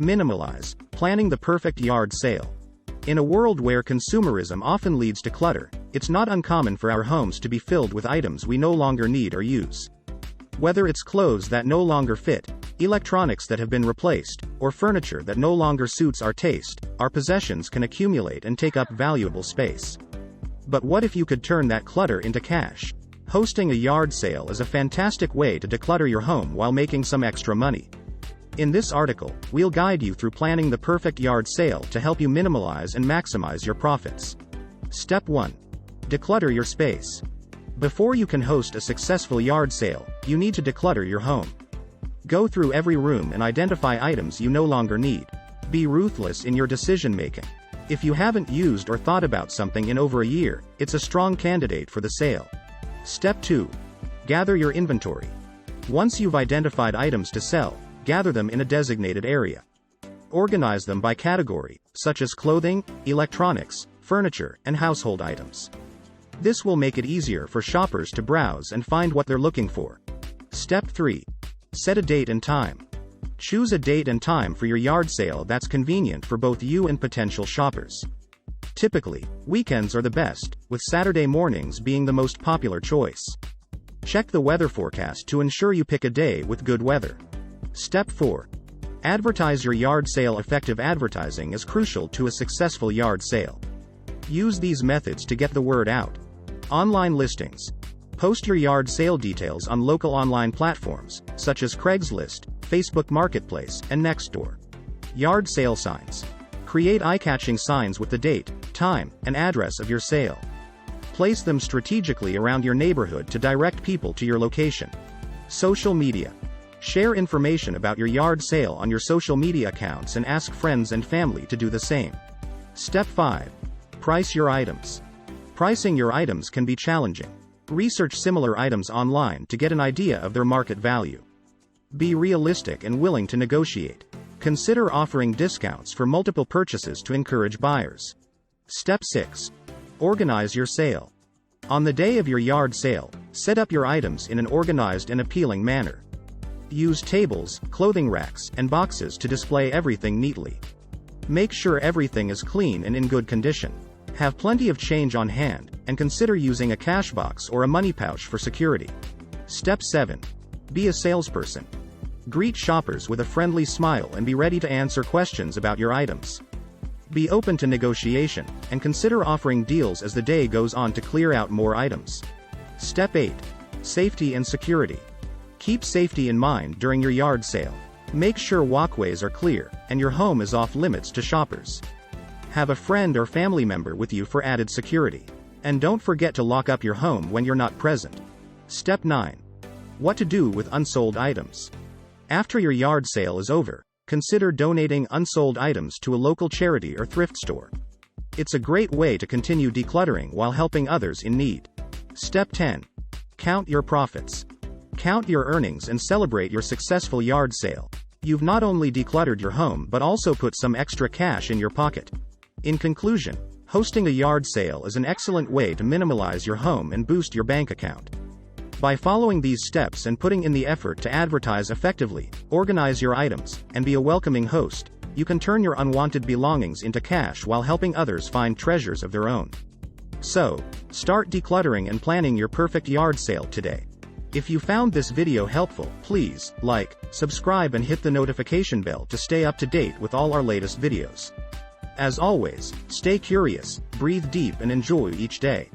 Minimalize, planning the perfect yard sale. In a world where consumerism often leads to clutter, it's not uncommon for our homes to be filled with items we no longer need or use. Whether it's clothes that no longer fit, electronics that have been replaced, or furniture that no longer suits our taste, our possessions can accumulate and take up valuable space. But what if you could turn that clutter into cash? Hosting a yard sale is a fantastic way to declutter your home while making some extra money. In this article, we'll guide you through planning the perfect yard sale to help you minimalize and maximize your profits. Step 1. Declutter your space. Before you can host a successful yard sale, you need to declutter your home. Go through every room and identify items you no longer need. Be ruthless in your decision-making. If you haven't used or thought about something in over a year, it's a strong candidate for the sale. Step 2. Gather your inventory. Once you've identified items to sell, gather them in a designated area. Organize them by category, such as clothing, electronics, furniture, and household items. This will make it easier for shoppers to browse and find what they're looking for. Step 3. Set a date and time. Choose a date and time for your yard sale that's convenient for both you and potential shoppers. Typically, weekends are the best, with Saturday mornings being the most popular choice. Check the weather forecast to ensure you pick a day with good weather. Step 4. Advertise your yard sale. Effective advertising is crucial to a successful yard sale. Use these methods to get the word out. Online listings. Post your yard sale details on local online platforms, such as Craigslist, Facebook Marketplace, and Nextdoor. Yard sale signs. Create eye-catching signs with the date, time, and address of your sale. Place them strategically around your neighborhood to direct people to your location. Social media. Share information about your yard sale on your social media accounts and ask friends and family to do the same. Step 5. Price your items. Pricing your items can be challenging. Research similar items online to get an idea of their market value. Be realistic and willing to negotiate. Consider offering discounts for multiple purchases to encourage buyers. Step 6. Organize your sale. On the day of your yard sale, set up your items in an organized and appealing manner. Use tables, clothing racks, and boxes to display everything neatly. Make sure everything is clean and in good condition. Have plenty of change on hand, and consider using a cash box or a money pouch for security. Step 7. Be a salesperson. Greet shoppers with a friendly smile and be ready to answer questions about your items. Be open to negotiation, and consider offering deals as the day goes on to clear out more items. Step 8. Safety and security. Keep safety in mind during your yard sale. Make sure walkways are clear, and your home is off limits to shoppers. Have a friend or family member with you for added security. And don't forget to lock up your home when you're not present. Step 9. What to do with unsold items. After your yard sale is over, consider donating unsold items to a local charity or thrift store. It's a great way to continue decluttering while helping others in need. Step 10. Count your profits. Count your earnings and celebrate your successful yard sale. You've not only decluttered your home but also put some extra cash in your pocket. In conclusion, hosting a yard sale is an excellent way to minimalize your home and boost your bank account. By following these steps and putting in the effort to advertise effectively, organize your items, and be a welcoming host, you can turn your unwanted belongings into cash while helping others find treasures of their own. So, start decluttering and planning your perfect yard sale today. If you found this video helpful, please like, subscribe and hit the notification bell to stay up to date with all our latest videos. As always, stay curious, breathe deep and enjoy each day.